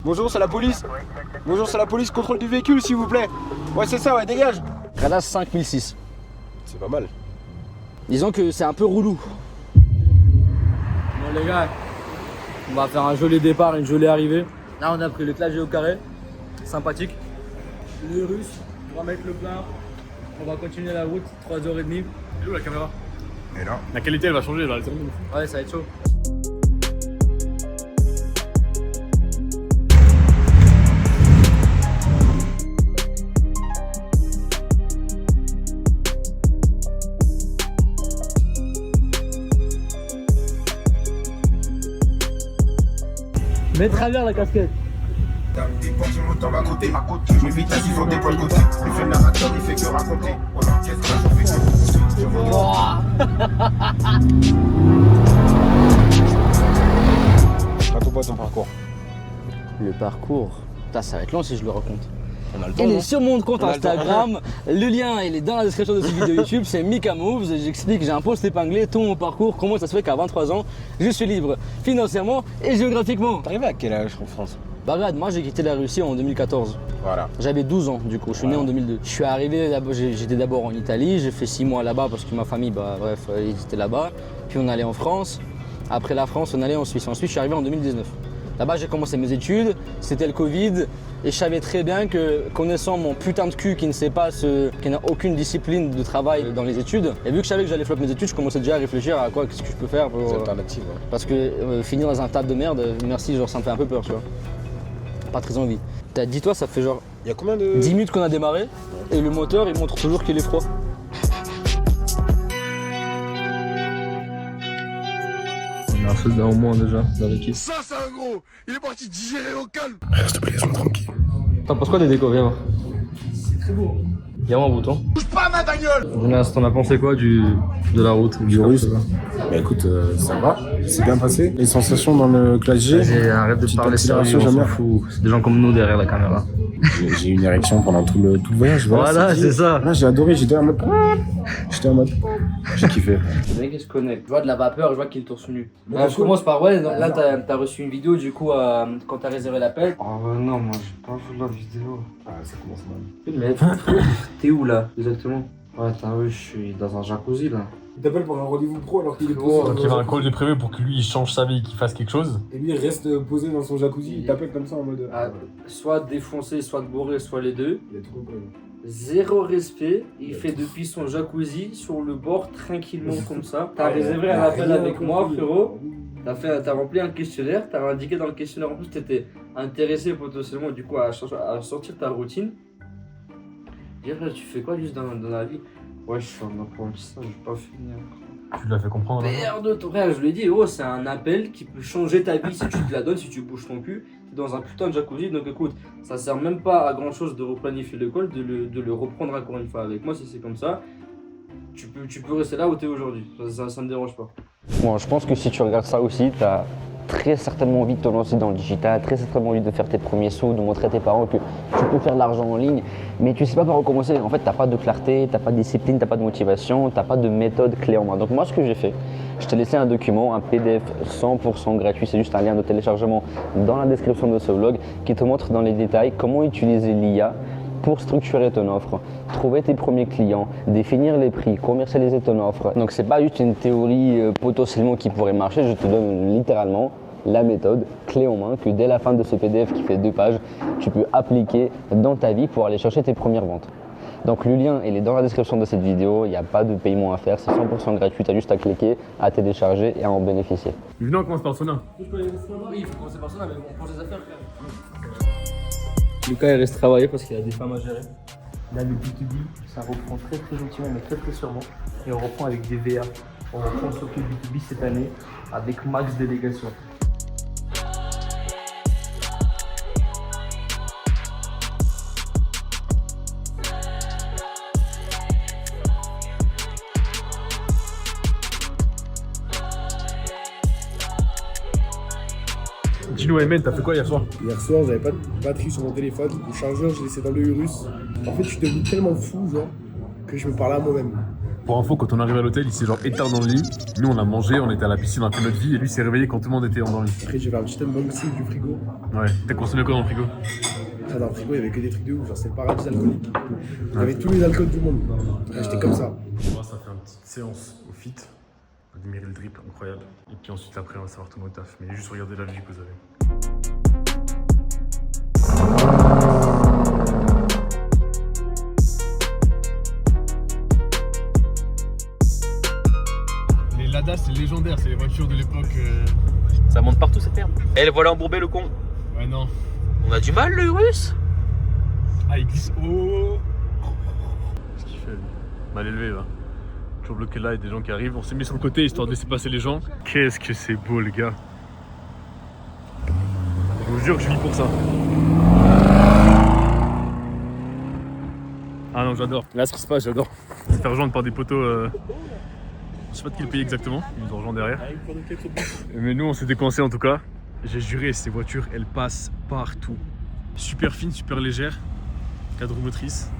Bonjour, c'est la police. Bonjour, c'est la police, contrôle du véhicule s'il vous plaît. Ouais, c'est ça, ouais, dégage. Radas 5006. C'est pas mal. Disons que c'est un peu relou. Bon les gars, on va faire un joli départ, une jolie arrivée. Là on a pris le clavier au carré, sympathique. Le russe, on va mettre le plein, on va continuer la route, 3h30. Et où la caméra? Et là. La qualité elle va changer, elle va être Ouais, ça va être chaud. Mets travers la casquette. Raconte-moi ton parcours. Le parcours, putain, ça va être long si je le raconte. On a le temps. Il est non sur mon compte On a le temps. Instagram, le lien il est dans la description de cette vidéo YouTube, c'est Mika Moves, j'explique, j'ai un post épinglé, tout mon parcours, comment ça se fait qu'à 23 ans, je suis libre financièrement et géographiquement. T'es arrivé à quel âge en France? Bah regarde, moi j'ai quitté la Russie en 2014, Voilà. j'avais 12 ans du coup, je suis né en 2002. Je suis arrivé, j'étais d'abord en Italie, j'ai fait 6 mois là-bas parce que ma famille, bah bref, ils étaient là-bas, puis on allait en France, après la France on allait en Suisse, ensuite je suis arrivé en 2019. Là-bas j'ai commencé mes études, c'était le Covid et je savais très bien que connaissant mon putain de cul qui ne sait pas, qui n'a aucune discipline de travail dans les études, et vu que je savais que j'allais flop mes études, je commençais déjà à réfléchir à quoi, qu'est-ce que je peux faire pour... Des alternatives. Ouais. Parce que finir dans un tas de merde, merci, genre ça me fait un peu peur, tu vois. Pas très envie. Dis-toi, ça fait genre Il y a combien de. 10 minutes qu'on a démarré et le moteur il montre toujours qu'il est froid. On a un feu d'un au moins déjà dans l'équipe. Ça c'est un gros. Il est parti digérer au calme. Reste plaisir, tranquille. T'en penses quoi des décos? Viens voir. C'est très beau. Y'a un bouton. Bouge pas ma bagnole. Jonas, t'en as pensé quoi de la route? Du russe? Bah écoute, ça va, c'est bien passé. Les sensations dans le classe G, Vas-y, arrête de petite parler sérieux, accélération, on j'aime s'en bien. fout. C'est des gens comme nous derrière la caméra. J'ai eu une érection pendant tout le voyage. Voilà, c'est ça. Là, j'ai adoré, j'étais en mode. J'ai kiffé. Le mec il se connaît. Je vois de la vapeur, je vois qu'il est torse nu. Ouais, Je commence par ouais, là t'as reçu une vidéo du coup quand t'as réservé l'appel. Oh non, moi j'ai pas vu la vidéo. Ah, ça commence mal. Mais t'es où là exactement? Ouais, t'as vu, je suis dans un jacuzzi là. Il t'appelle pour un rendez-vous pro alors qu'il est Oh, posé. Donc il y avait un call de prévu pour que lui il change sa vie, qu'il fasse quelque chose. Et lui il reste posé dans son jacuzzi, il t'appelle comme ça en mode. Ah, soit défoncé, soit bourré, soit les deux. Il a tout compris. Zéro respect, il fait depuis son jacuzzi sur le bord tranquillement comme ça. T'as réservé un appel avec moi frérot. T'as rempli un questionnaire, t'as indiqué dans le questionnaire en plus que t'étais intéressé potentiellement du coup à sortir ta routine. Dire là tu fais quoi juste dans la vie? Ouais je suis en apprentissage, je vais pas finir. Tu l'as fait comprendre. hein. Merde ton frère, je lui ai dit oh c'est un appel qui peut changer ta vie si tu te la donnes, si tu bouges ton cul. T'es dans un putain de jacuzzi donc écoute, ça sert même pas à grand chose de replanifier le call, de le reprendre encore une fois avec moi si c'est comme ça. Tu peux rester là où t'es aujourd'hui, ça me dérange pas. Bon, je pense que si tu regardes ça aussi, t'as très certainement envie de te lancer dans le digital, très certainement envie de faire tes premiers sous, de montrer à tes parents que tu peux faire de l'argent en ligne, mais tu sais pas par où commencer. En fait, t'as pas de clarté, t'as pas de discipline, t'as pas de motivation, t'as pas de méthode clé en main. Donc moi, ce que j'ai fait, je t'ai laissé un document, un PDF 100% gratuit, c'est juste un lien de téléchargement dans la description de ce vlog qui te montre dans les détails comment utiliser l'IA pour structurer ton offre, trouver tes premiers clients, définir les prix, commercialiser ton offre. Donc c'est pas juste une théorie potentiellement qui pourrait marcher, je te donne littéralement la méthode clé en main que dès la fin de ce PDF qui fait 2 pages, tu peux appliquer dans ta vie pour aller chercher tes premières ventes. Donc le lien il est dans la description de cette vidéo, il n'y a pas de paiement à faire, c'est 100% gratuit, tu as juste à cliquer, à télécharger et à en bénéficier. Venez on commence par Sona. Oui, il faut commencer par ça, mais on pense les affaires Lucas il reste travailler parce qu'il a des femmes à gérer. Là le B2B, ça reprend très gentiment mais très sûrement. Et on reprend avec des VA. On reprend surtout le B2B cette année avec max délégation. Dis-nous Aymen, t'as fait quoi hier soir? Hier soir j'avais pas de batterie sur mon téléphone, le chargeur je l'ai laissé dans le Urus. En fait je suis devenu tellement fou genre que je me parlais à moi-même. Pour info, quand on arrive à l'hôtel, il s'est genre éteint dans le lit. Nous, on a mangé, on était à la piscine, on a fait notre vie, et lui s'est réveillé quand tout le monde était endormi. Après, j'ai fait un petit unboxing du frigo. Ouais, t'as consommé quoi dans le frigo? Après, dans le frigo, il y avait que des trucs de ouf, genre c'est le paradis alcoolique. Il y avait tous les alcools du monde. J'étais comme ça. Moi, ça fait une petite séance au fit. Admirer le drip, incroyable. Et puis ensuite, après, on va savoir tout nos taf. Mais juste regardez la vie que vous avez. Les Lada, c'est légendaire, c'est les voitures de l'époque. Ça monte partout cette merde. Et le voilà embourbé le con. Ouais, non. On a du mal le russe. Ah, il glisse. Oh! Qu'est-ce qu'il fait, lui? Mal élevé, là. Toujours bloqué là, il y a des gens qui arrivent. On s'est mis sur le côté histoire de laisser passer les gens. Qu'est-ce que c'est beau, les gars. Je vous jure que je vis pour ça. Ah non, j'adore. Là, ce qui se passe, j'adore. On s'est fait rejoindre par des poteaux. Je sais pas de quel pays exactement. Ils nous ont rejoint derrière. Mais nous, on s'était coincés en tout cas. J'ai juré, ces voitures, elles passent partout. Super fines, super légères. Cadre motrice.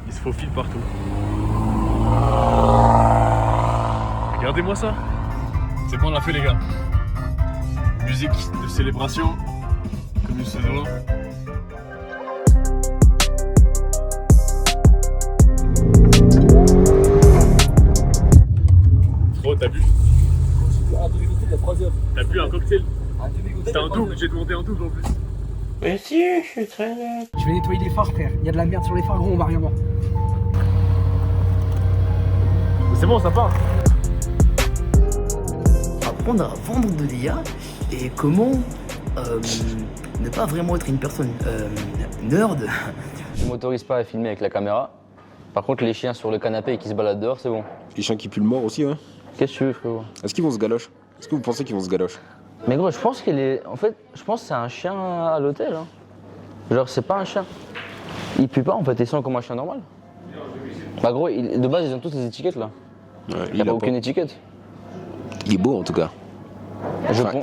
Ils se faufilent partout. Regardez-moi ça. C'est bon, on l'a fait, les gars. Musique de célébration. Comme il se doit. Frérot, t'as bu? T'as bu un cocktail? C'était un double, j'ai demandé un double en plus. Mais si, je suis très net. Je vais nettoyer les phares, frère. Il y a de la merde sur les phares, gros, on va rien voir. C'est bon, ça part. Apprendre à vendre de l'IA et comment ne pas vraiment être une personne nerd. Je m'autorise pas à filmer avec la caméra. Par contre, les chiens sur le canapé et qui se baladent dehors, c'est bon. Les chiens qui puent le mort aussi, ouais. Qu'est-ce que tu veux, frérot? Est-ce qu'ils vont se galoche? Est-ce que vous pensez qu'ils vont se galoche? Mais gros, je pense qu'il est. En fait, je pense que c'est un chien à l'hôtel. Hein. Genre, c'est pas un chien. Il pue pas, en fait, il sent comme un chien normal. Bah, gros, de base, ils ont tous les étiquettes là. Ouais, il n'y a pas aucune étiquette. Il est beau en tout cas.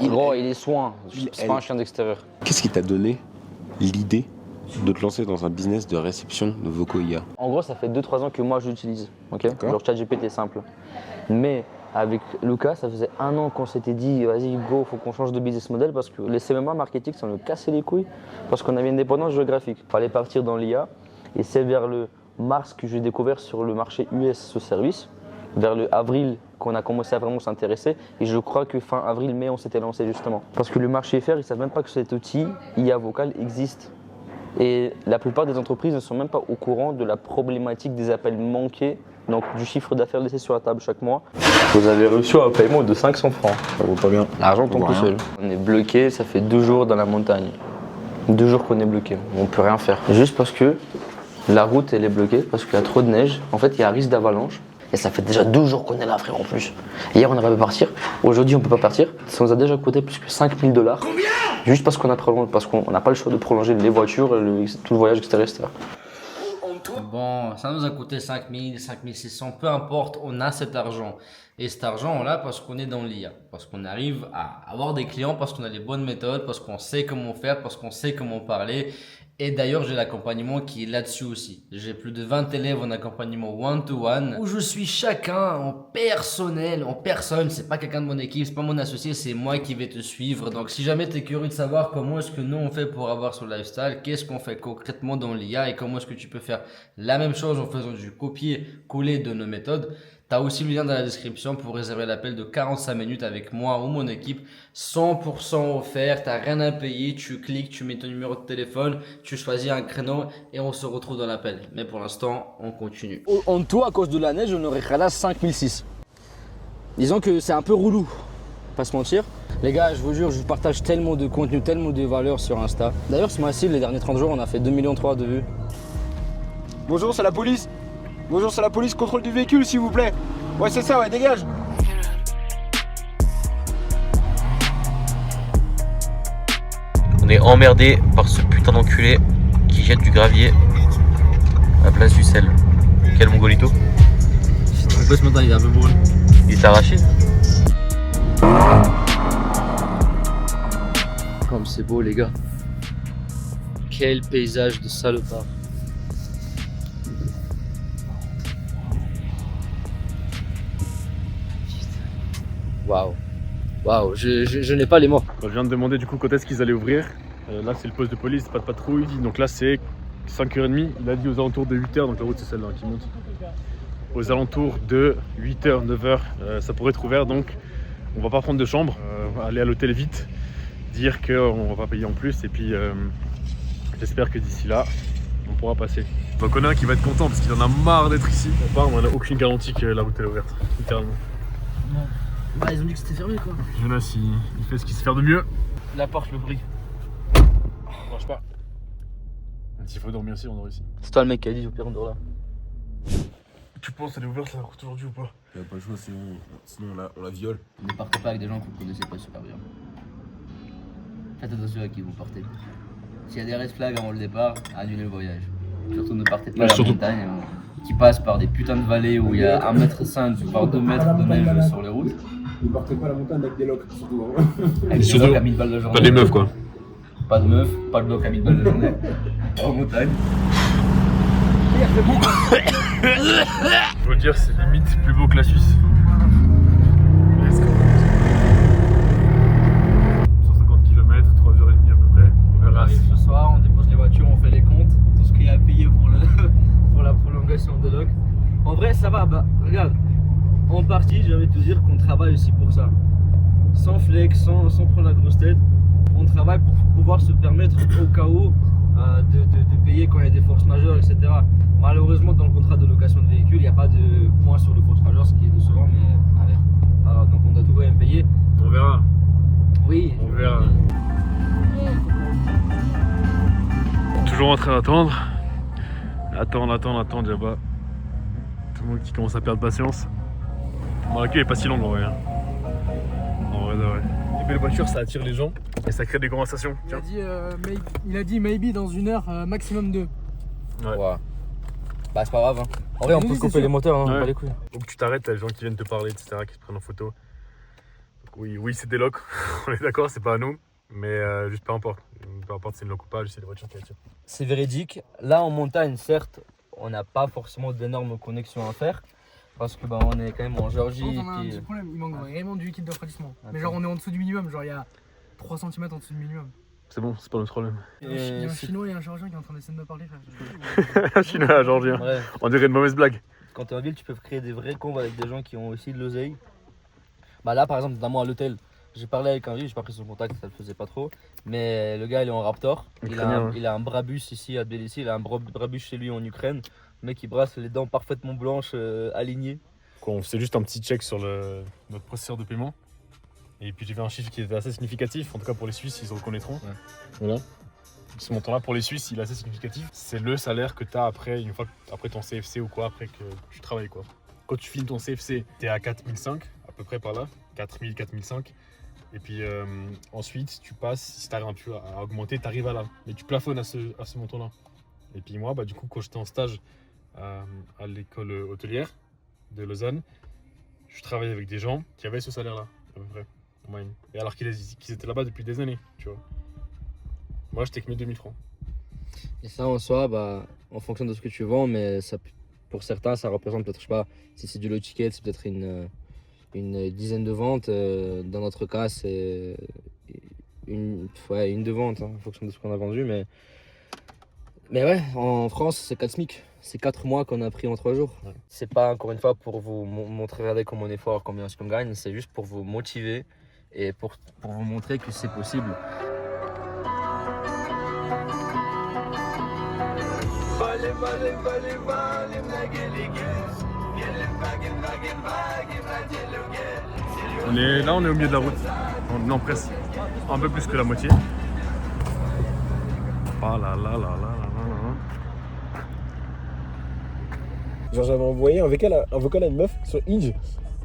Gros, il est soin. C'est pas un chien d'extérieur. Qu'est-ce qui t'a donné l'idée de te lancer dans un business de réception de vocaux IA? En gros, ça fait 2-3 ans que moi je l'utilise. Okay, genre ChatGPT simple. Mais avec Lucas, ça faisait 1 an qu'on s'était dit vas-y, go, faut qu'on change de business model parce que les CMA marketing, ça nous cassait les couilles parce qu'on avait une dépendance géographique. Il fallait partir dans l'IA et c'est vers le mars que j'ai découvert sur le marché US ce service. Vers le avril qu'on a commencé à vraiment s'intéresser et je crois que fin avril-mai on s'était lancé justement. Parce que le marché FR, ils ne savent même pas que cet outil IA vocal existe. Et la plupart des entreprises ne sont même pas au courant de la problématique des appels manqués, donc du chiffre d'affaires laissé sur la table chaque mois. Vous avez reçu un paiement de 500 francs. Ça vaut pas bien. L'argent tombe tout seul. On est bloqué, ça fait 2 jours dans la montagne. 2 jours qu'on est bloqué, on peut rien faire. Juste parce que la route elle est bloquée, parce qu'il y a trop de neige. En fait, il y a un risque d'avalanche. Et ça fait déjà 2 jours qu'on est là, frère, en plus. Hier, on aurait pu partir. Aujourd'hui, on peut pas partir. Ça nous a déjà coûté plus que 5 000 $. Combien? Juste parce qu'on n'a pas le choix de prolonger les voitures, tout le voyage, etc. Bon, ça nous a coûté 5 000, 5 600, peu importe, on a cet argent. Et cet argent, on l'a parce qu'on est dans l'IA, parce qu'on arrive à avoir des clients, parce qu'on a les bonnes méthodes, parce qu'on sait comment faire, parce qu'on sait comment parler. Et d'ailleurs, j'ai l'accompagnement qui est là-dessus aussi. J'ai plus de 20 élèves en accompagnement one-to-one, où je suis chacun en personnel, en personne. C'est pas quelqu'un de mon équipe, c'est pas mon associé, c'est moi qui vais te suivre. Donc, si jamais tu es curieux de savoir comment est-ce que nous on fait pour avoir ce lifestyle, qu'est-ce qu'on fait concrètement dans l'IA et comment est-ce que tu peux faire la même chose en faisant du copier-coller de nos méthodes, t'as aussi le lien dans la description pour réserver l'appel de 45 minutes avec moi ou mon équipe, 100% offert, t'as rien à payer, tu cliques, tu mets ton numéro de téléphone, tu choisis un créneau et on se retrouve dans l'appel. Mais pour l'instant, on continue. En tout, à cause de la neige, on aurait ralasse 5006. Disons que c'est un peu relou, pas se mentir. Les gars, je vous jure, je vous partage tellement de contenu, tellement de valeurs sur Insta. D'ailleurs, ce mois-ci, les derniers 30 jours, on a fait 2,3 millions de vues. Bonjour, c'est la police. Bonjour, c'est la police, contrôle du véhicule s'il vous plaît. Ouais, c'est ça, ouais, dégage. On est emmerdé par ce putain d'enculé qui jette du gravier à la place du sel. Quel mongolito? On peut se mettre, il est un peu bourré. Il est arraché. Comme c'est beau, les gars. Quel paysage de salopard. Waouh, je n'ai pas les mots. Je viens de demander du coup quand est-ce qu'ils allaient ouvrir. Là c'est le poste de police, pas de patrouille. Donc là c'est 5h30. Il a dit aux alentours de 8h, donc la route c'est celle-là qui monte. Aux alentours de 8h, 9h, ça pourrait être ouvert. Donc on va pas prendre de chambre, aller à l'hôtel vite, dire qu'on va pas payer en plus. Et puis j'espère que d'ici là, on pourra passer. Donc on a un qui va être content parce qu'il en a marre d'être ici. On part, on n'a aucune garantie que la route est ouverte, littéralement. Bah, ils ont dit que c'était fermé quoi. Jonas, il fait ce qu'il sait faire de mieux. La porte, le bruit. Ça marche pas. S'il faut dormir ici, on dort ici. C'est toi le mec qui a dit au pire on dort là. Tu penses qu'elle est ouverte la route aujourd'hui ou pas? Il n'y a pas le choix, sinon on la viole. Ne partez pas avec des gens que vous connaissez pas super bien. Faites attention à qui vous partez. S'il y a des red flags avant le départ, annulez le voyage. Surtout ne partez pas à la montagne qui passe par des putains de vallées où il y a 1,5 m par 2 mètres de neige sur les routes. Ne partez pas à la montagne avec des locs, surtout. Avec des blocs à 1000 balles la journée. Pas des meufs quoi. Pas de meufs, pas de bloc à 1000 balles la journée. En montagne. Je veux dire, c'est limite plus beau que la Suisse. Let's go. 150 km, 3h30 à peu près. On verra. Arrive ce soir, on dépose les voitures, on fait les comptes, tout ce qu'il y a à payer pour la prolongation de l'OC. En vrai, ça va, bah regarde, en partie, j'ai envie de te dire qu'on travaille aussi pour ça. Sans flex, sans prendre la grosse tête, on travaille pour pouvoir se permettre au cas où de payer quand il y a des forces majeures, etc. Malheureusement, dans le contrat de location de véhicule, il n'y a pas de point sur le force majeure, ce qui est décevant, mais allez. Alors, donc on doit tout quand même payer. On verra. Oui. On verra. Toujours en train d'attendre. Attends, déjà pas. Tout le monde qui commence à perdre patience. Bon, la queue est pas si longue en vrai. En vrai, de vrai. Les belles voitures, ça attire les gens et ça crée des conversations. Il a dit maybe dans 1 heure, maximum 2. Ouais. Bah c'est pas grave. Hein. En vrai, on peut couper les moteurs, hein, Ouais. pas les couilles. Donc tu t'arrêtes, t'as des gens qui viennent te parler, etc., qui te prennent en photo. Donc, oui, c'est des locs. On est d'accord, c'est pas à nous. Mais juste peu importe. Peu importe si c'est une loc ou pas, juste c'est des voitures qui attirent. C'est véridique. Là en montagne, certes, on n'a pas forcément d'énormes connexions à faire. Parce que bah, on est quand même en Géorgie. On a un petit problème, il manque vraiment du liquide de refroidissement. Mais genre on est en dessous du minimum, genre il y a 3 cm en dessous du minimum. C'est bon, c'est pas notre problème. Il y a un Chinois et un Géorgien qui est en train d'essayer de me parler. Frère. Un Chinois, un Géorgien. Ouais. On dirait une mauvaise blague. Quand t'es en ville, tu peux créer des vrais combos avec des gens qui ont aussi de l'oseille. Bah là, par exemple, notamment à l'hôtel, j'ai parlé avec un riche, j'ai pas pris son contact, ça le faisait pas trop. Mais le gars, il est en Raptor. Il a un Brabus ici à Tbilissi, il a un Brabus chez lui en Ukraine. Le mec, il brasse les dents parfaitement blanches, alignées. On faisait juste un petit check sur notre processeur de paiement. Et puis j'ai vu un chiffre qui était assez significatif, en tout cas pour les Suisses, ils le reconnaîtront. Ouais. Voilà. Ce montant-là pour les Suisses, il est assez significatif. C'est le salaire que tu as après, une fois après ton CFC ou quoi, après que tu travailles quoi. Quand tu finis ton CFC, tu es à 4005, à peu près par là, 4000, 4005. Et puis ensuite, tu passes, si tu arrives un peu à augmenter, tu arrives à là. Mais tu plafonnes à ce montant-là. Et puis moi, bah, du coup, quand j'étais en stage à l'école hôtelière de Lausanne, je travaillais avec des gens qui avaient ce salaire-là, à peu près, en moyenne. Et alors qu'ils étaient là-bas depuis des années, tu vois. Moi, j'étais que 2000 francs. Et ça, en soi, bah, en fonction de ce que tu vends, mais ça, pour certains, ça représente peut-être, je sais pas, si c'est du low ticket, c'est peut-être une dizaine de ventes. Dans notre cas, c'est une de vente, hein, en fonction de ce qu'on a vendu. Mais ouais, en France, c'est 4 SMIC. C'est 4 mois qu'on a pris en 3 jours. Ouais. C'est pas, encore une fois, pour vous montrer, regardez comment on est fort, combien est-ce qu'on gagne. C'est juste pour vous motiver et pour vous montrer que c'est possible. On est au milieu de la route. Non, presque. Un peu plus que la moitié. Ah là là là là là là. Genre j'avais envoyé un vocal à une meuf sur Inge.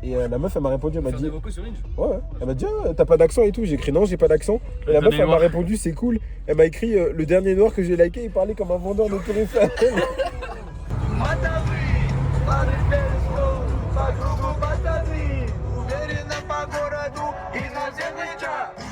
Et la meuf elle m'a répondu, elle m'a dit... Sur Inge. Ouais, elle m'a dit ah, t'as pas d'accent et tout. J'ai écrit non, j'ai pas d'accent. Et la meuf elle m'a répondu c'est cool. Elle m'a écrit le dernier noir que j'ai liké, il parlait comme un vendeur de Tour Eiffel.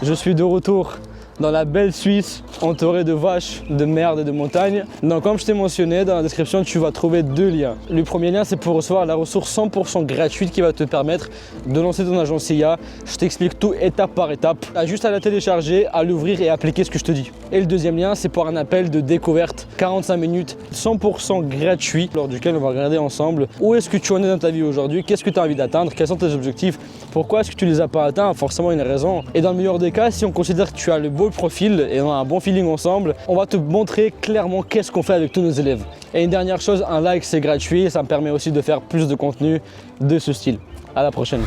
Je suis de retour dans la belle Suisse, entourée de vaches, de merde et de montagnes. Donc comme je t'ai mentionné, dans la description, tu vas trouver 2 liens. Le premier lien, c'est pour recevoir la ressource 100% gratuite qui va te permettre de lancer ton agence IA. Je t'explique tout étape par étape. Tu as juste à la télécharger, à l'ouvrir et à appliquer ce que je te dis. Et le deuxième lien, c'est pour un appel de découverte, 45 minutes, 100% gratuit, lors duquel on va regarder ensemble où est-ce que tu en es dans ta vie aujourd'hui, qu'est-ce que tu as envie d'atteindre, quels sont tes objectifs, pourquoi est-ce que tu les as pas atteints, forcément une raison. Et dans le meilleur des cas, si on considère que tu as le beau profil et on a un bon feeling ensemble, on va te montrer clairement qu'est-ce qu'on fait avec tous nos élèves. Et une dernière chose, un like c'est gratuit, ça me permet aussi de faire plus de contenu de ce style. À la prochaine.